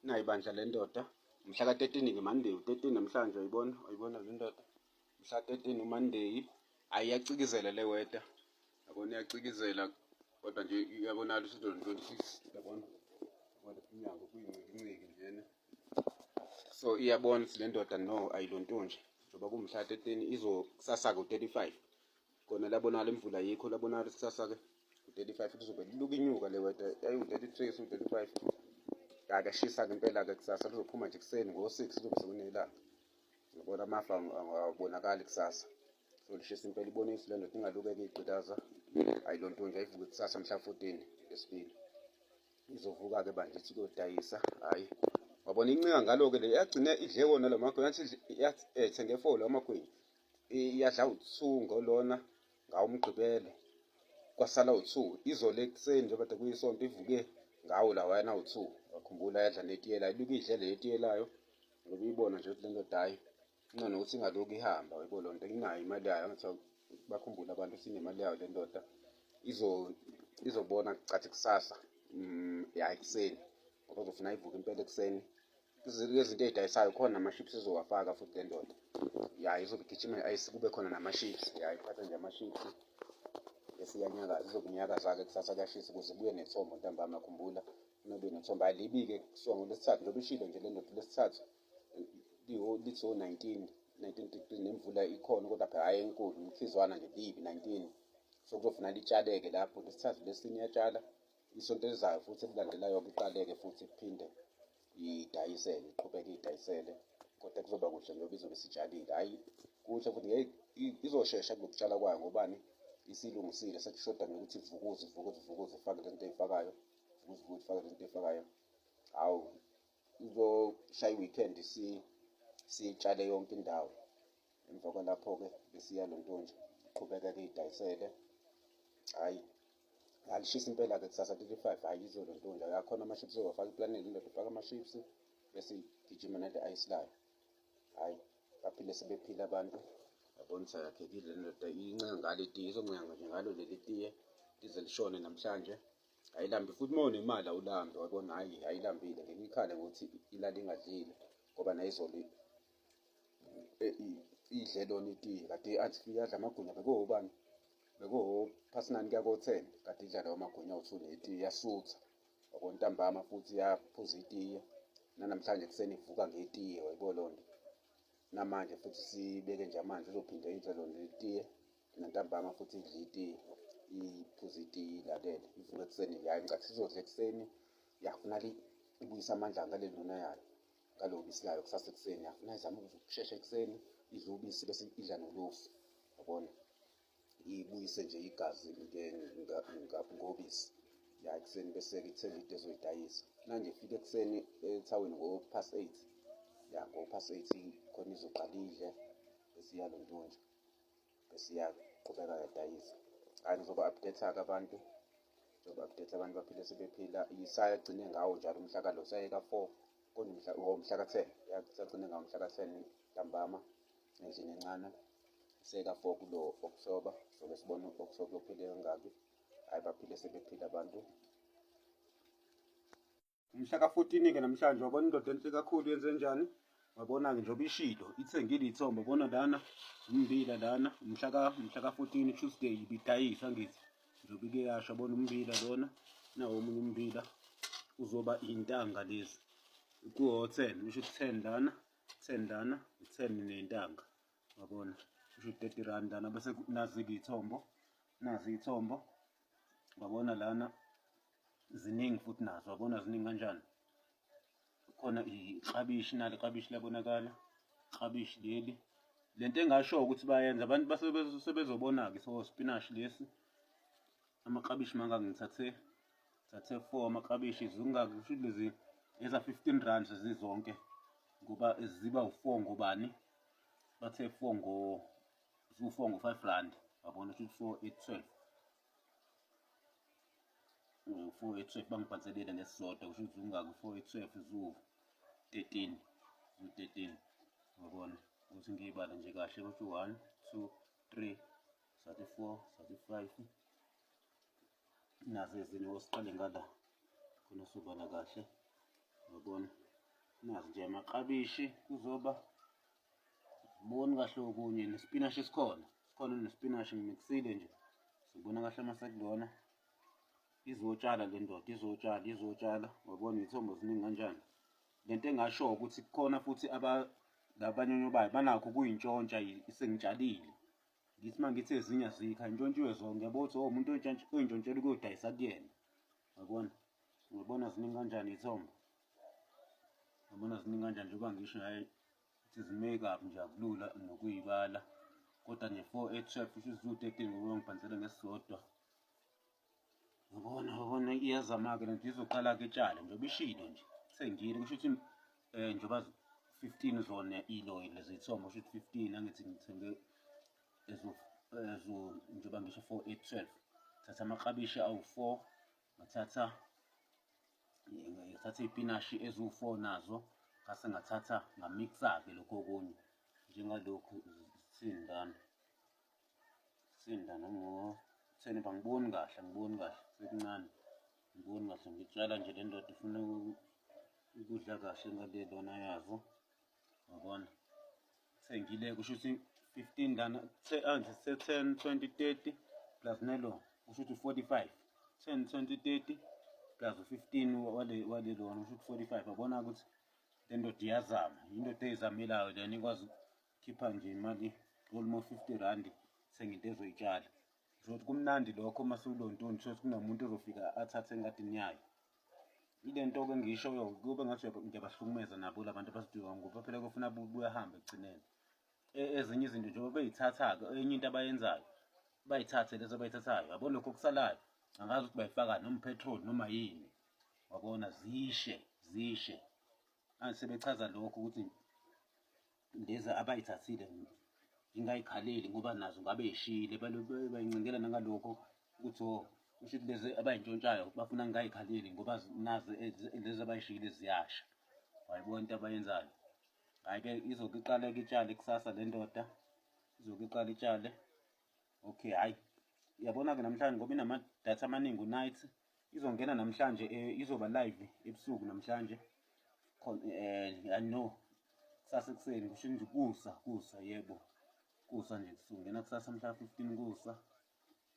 Nayibandla le ndoda mhla ka-13 Monday, u-13 namhlanje ayibona le ndoda mhla 13 Monday. Ayiyacikizela le weather, yabona iyacikizela, kodwa nje iyabonakala ukuthi 26, yabona inyanga kuyinciki njena. So iyabona ukuthi le ndoda no ayilontonje, njengoba kumhla 13 izokusasa-ke u-35. Kona labonakala imvula yikho, labonakala kusasa-ke u-35 kuzobe luka inyuka le weather, yayi-33 su-35. Akashisa-ke impela-ke kusasa, lizophuma nje ekuseni ngo-6 kuzobe sekunelanga. Ngibona amafu awabonakali kusasa, so lishisa impela. Ibonisi le ndoda ingalukeke igqilaza, ayilontonje, ayivuke kusasa mhla 14 lesibili. Izovuka-ke bandla ithi kuyodayisa, hhayi wabona incika ngalo-ke le yagcine idle wona la magwinya, yathi thenge 4 la magwinya, iyadla u-2 ngolona ngawo umgqibelo, kwasala u-2. Izole ekuseni njengoba kade kuyisonto ivuke ngawo lawana u-2. Wakhumbula yadla netiye layo, iluke idle le tiye layo, ngoba uyibona nje ukuthi le ndoda hhayi incane ukuthi ingalokhu ihamba. Wayibo lonto inayo imali yayo, ngathi bakhumbula abantu ukuthi inemali yayo le ndoda. Izobona cathi kusasa ya ekuseni, ngoba uzofuna ivuke impela ekuseni. Lezi zinto ey'dayisayo khona nama-chips izowafaka futhi le ndoda, ya izobe igijima kube khona nama-chips, ya iphatha nje ama-chips bese iyanyakaza. Izokunyakaza-ke kusasa kuyashisa ukuze ibuye nethombo ntambama. Khumbula unobuye nethombo, alibi-ke kusuka ngoLwesithathu, njengoba ishilo nje le ndoda uLwesithathu lithi o-19 degrees, nemvula ikhona kodwa phela hhayi enkulu, umkhizwana nje libi 19. So kuzofuna litshaleke lapho Lwesithathu lesine iyatshala, isonto elizayo futhi elilandelayo-ke iqaleke futhi kuphinde idayisele, iqhubeke idayisele, kodwa kuzoba kuhle njengoba izobe isitshalile. Hhayi kuhle futhi izoshesha kulokutshala kwayo, ngobani isilungisile, sekushoda nokuthi ivukuze ifake le nto eyifakayo, ifake le nto eyifakayo. Hawu izoshaya i-weekend siyitshale yonke indawo. Emva kwalapho-ke besiyalontonja, iqhubeke-ke idayisele. Hhayi alishisa impela-ke kusasa 35, hhayi izolontonja. Yakhona ama-chips ozowafaka eplaneni, indoda ifaka ama-chips bese igijima nale ayisi layo. Hhayi baphile sebephila abantu, yabona ukuthi ayakhekile le ndoda. Incika ngalo itiye, izoncika nje ngalo leli tiye lize lishone namhlanje. Ayilambi futhi uma unemali awulambi, wabona. Hhayi ayilambile, ngeke ikhale ngokuthi ilale ingadlile, ngoba nayizolo idle lona itiye. Kade i-anti yadla amagwinya, bekuwobani? Bekuwo-9 kuya ko-10, kade idla lawo magwinya awu-2 netiye, yasutha. Wabona ntambama futhi yaphuza itiye, nanamhlanje ekuseni ivuka ngetiye, wayibo lonto. Namanje futhi sibeke nje amanzi, izophinde idle lona letiye, nantambama futhi idle itiye, iphuze itiye, ilalele, ivuka ekuseni. Hhayi ngicathi izodla ekuseni, yafuna ibuyise amandla ngale nduna yayo, ngalo bisi layo kusasa ekuseni. Yafuna izame ukushesha ekuseni, idle ubisi bese idla nolofu, yabona, ibuyise nje igazi ngobisi. Ya ekuseni bese-ke ithenge into ezoyidayisa. Manje ifike ekuseni ethaweni ngo-8:30, ya ngo-8:30 khona izoqala idle bese iyalontonja, bese iyaqhubeka yadayisa. Hhayi ngizoba-update-ke abantu, baphile sebephila. Isaya agcine ngawo njalo umhla ka-lo, saye ka-4 kodwa umhla ka-10, sagcine ngawo umhla ka-10 ntambama endlini encane. Saye ka-4 kulo October, sobe sibona u-October uphile kangaki. Hhayi baphile sebephila abantu. Umhla ka-14-ke namhlanje, wabona indoda enhle kakhulu yenze njani? Wabona-ke njengoba ishilo ithengile iy'thombe, wabona lana umbila lana. Umhla ka-14 Tuesday ibidayisa ngithi, njengoba ike yasho. Wabona umbila lona, nawo omunye umbila uzoba iy'ntanga lezi, kuwo-10, usho ukuthi 10 lana, 10 lana, 10 nentanga, wabona, usho 30 rand lana. Bese nazi-ke iy'thombo, wabona lana ziningi futhi nazo, wabona ziningi kanjani. Khona iklabishi, nalo iklabishi labonakala, iklabishi leli. Lento engasho ukuthi bayenza abantu sebezobona-ke. So spinashi lesi, amaklabishi mangaka ngithathe 4 amaklabishi zingaki, kusho lezi eza 15 rand zizonke, ngoba ziba u4 ngobani, bathe 4 ngo-5 rand, wabona, kusho ukuthi 4 812 bangibhanselile ngesisodwa, kusho ukuthi ungaki 4 812 13, wabona ukuthi ngiyibala nje kahle, ukuthi 1 2 3 34 35 nazo ezinye, wosiqale ngala khona sobala kahle, wabona. nazi nje amaklabishi kuzoba uboni kahle okunye nesipinashi sikhona nesipinashi ngimixile nje sibona kahle masekulona izotshala le ndoda izotshala wabona iy'thombo ziningi kanjani. Lento engasho ukuthi kukhona futhi labanyonyobayo banakho ukuyintshontsha sengitshalile ngithi uma ngithi ezinye azikho ayintshontshiwe zonke ngiyabona ukuthi umuntu oyintshontshela ukuyodayisa kuyena ngibona ziningi kanjani iy'thombo ngibona ziningi kanjani njengoba ngisho hhayi it is make-up nje akulula nokuyibala kodwa nje 4-8-12 kusho ukuthi 13 ngoba ngiphanisele ngesisodwa. Ngibona iyazama-ke lento izoqala-ke itshala njengoba ishilo nje sengile kusho ukuthi njengoba 15 zona lezi y'thombo kusho ukuthi 15 angithi ngithenge njengoba ngisho 4-8-12 thatha amaklabishi awu-4 ngathatha iy'pinashi eziwu-4 nazo ngase ngathatha ngamiksa-ke lokho okunye njengalokhu sindana ngo-10 angiboni kahle sekuncane ngiboni kahle ngitshala nje le ndoda ifuna ukudla kahle ngale lona yazo wabona sengile kusho ukuthi 15 dana 10 20 30 plus nelo kusho ukuthi 45 10 20 30 plus 15 wale lona kusho ukuthi 45 wabona ukuthi le ndoda iyazama indoda eyizamelayo lena ikwazi ukukhipha nje imali almost 50 randi senginto ezoyitshala kusho ukuthi kumnandi lokho uma sewulontoni kusho ukuthi kunomuntu ozofika athathe engadini yayo. Ile nto-ke ngishoyo kube ngathi ngiyabahlukumeza nabo labantu abasiduka ngoba phela kufuna buyahambe ekugcineni. Ezinye izinto njengoba bey'thatha-ke enye into abayenzayo bayithathe lezo abayithathayo yabona lokho okusalayo angazi ukuthi bayifaka noma petrol noma yini wabona zishe sebechaza lokho ukuthi lezi abayithathile ngingayikhaleli ngoba nazo ngabe yishile bayincindela nangalokho ukuthi kusho ukuthi lezi abayintshontshayo bafuna ngingayikhaleli ngoba nazi lezi abayishile ziyasha. Wayibona into abayenzayo. Hhayi-ke izoke iqale-ke itshale kusasa le ndoda izoke iqale itshale. Okay, hhayi uyabona-ke namhlanje ngoba inamadatha amaningi u-night izongena namhlanje izoba live ebusuku namhlanje I know kusasa ekuseni kusho nje kusa yebo kusa nje kusungena kusasa mhla 15 kusa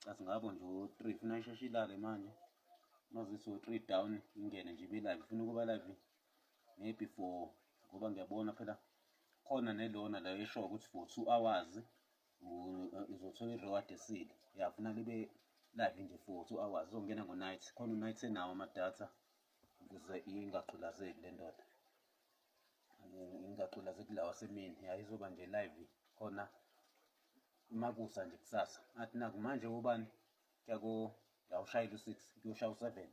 cathi ngabo nje o-3 funa isheshe ilale manje mazithi o-3 down ingene nje ibe live funa ukuba live maybe for ngoba ngiyabona phela khona nelona la eshoyo ukuthi for 2 hours izothola i-reward esile yafuna libe live nje for 2 hours izongena ngo-night khona u-night enawo amadatha ukuze ingagculazeki le ndoda ingagculazeki lawa semini izoba nje live khona makusa nje kusasa athi naku manje ubani yawushayela u6 kuyoshaya u7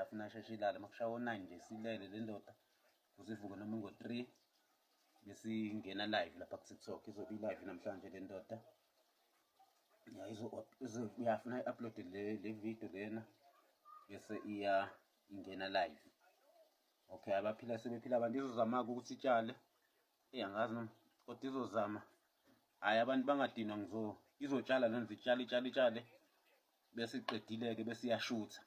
afuna asheshe ilale makushaya u9 nje silele le ndoda kuzivuke noma ngo3 bese ingena live lapha ku-TikTok izobe live namhlanje le ndoda uyafuna i-upload le video lena bese ingena live. Okay, abaphila sebephila abantu izozama-ke ukuthi itshale angazi noma kodwa izozama hhayi abantu bangadinwa izotshala lena itshale bese iqedile-ke bese iyashutha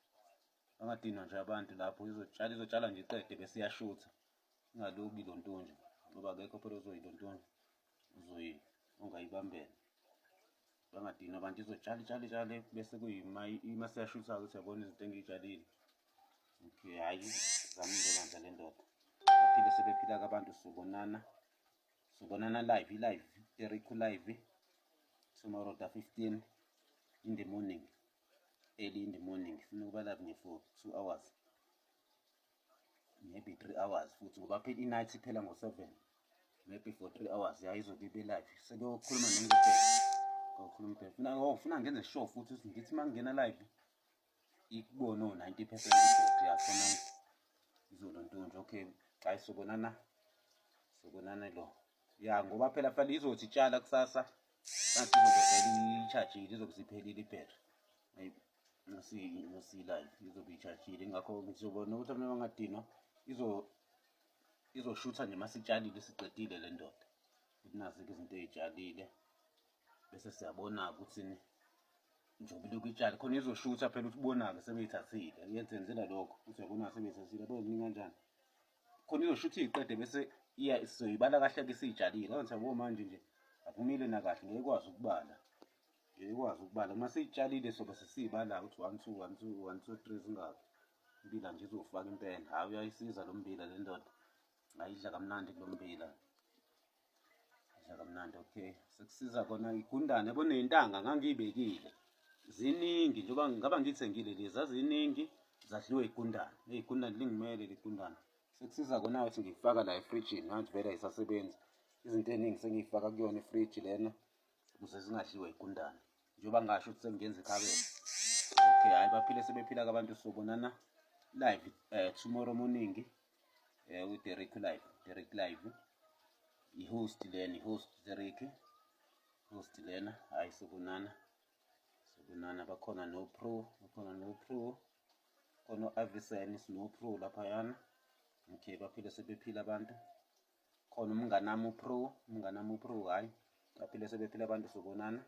bangadinwa nje abantu lapho izotshala nje iqede bese iyashutha ingaloku ilontonje ngoba akekho phela ozoyilontonje ongayibambela bangadinwa abantu izotshala bese kuyima siyashutha-ke ukuthi yabona izinto engiy'tshalile. Okay, hhayi zamile bandla le ndoda baphile sebephila-ke abantu sobonana live Jericho live tomorrow the 15 in the morning early in the morning funa ukuba live nje for 2 hours maybe 3 hours futhi ngoba phela i-night iphela ngo7 maybe for 3 hours izobe ibe live sekuyokhuluma funa ngenze sure futhi ukuthi ngithi uma ngingena live ikubone 90% ibhodi yakhona izolontonje. Okay, hhayi sobonana lo ngoba phela fanele izothi itshala kusasa kanti izovele i-charge-ile izobe isiphelile ibheri live izobe i-charge-ile ingakho ngizobona ukuthi abantu bangadinwa izoshutha nje masitshalile siqedile le ndoda ukuthi nazi-ke izinto ey'tshalile bese siyabona-ke ukuthi njengoba ilokhu itshale khona izoshutha phela ukuthi ubona-ke sebeyithathile yenzela lokho ukuthi uyabona sebeyithathile yabo ziningi kanjani khona izosho ukuthi iqede bese sizoyibala kahle-ke siyitshalile. Kanti yabo manje nje akumile nakahle, ngeke ikwazi ukubala. Uma siyitshalile sobe sesiyibala ukuthi 1 2 1 2 1 2 3 zingaphi. Umbila nje izofaka impela. Hayi uyayisiza lo mbila le ndoda. Ngayidla kamnandi kulo mbila. Idla kamnandi. Okay, sekusiza kona igundane yabona ney'ntanga ngangiy'bekile. Ziningi njengoba ngaba ngiy'thengile lezi zaziningi zadliwe igundane. Igundane lingimele ligundane. Sekusiza kona ukuthi ngifaka la efrijini manje vele ayisasebenzi. Izinto ey'ningi sengiy'faka kuyona ifriji lena ukuze zingadliwa igundane. Njengoba ngasho ukuthi sengenza ikhabethe. Okay, hayi baphile sebephila-ke abantu. Sobonana live tomorrow morning with Derek live. I-host lena, Derek. Host lena, hayi sobonana. Bakhona no pro, khona Avisen no pro laphayana. Okay, baphile sebephila abantu. Khona umnganami upro, hayi baphile sebephila abantu. Sobonana.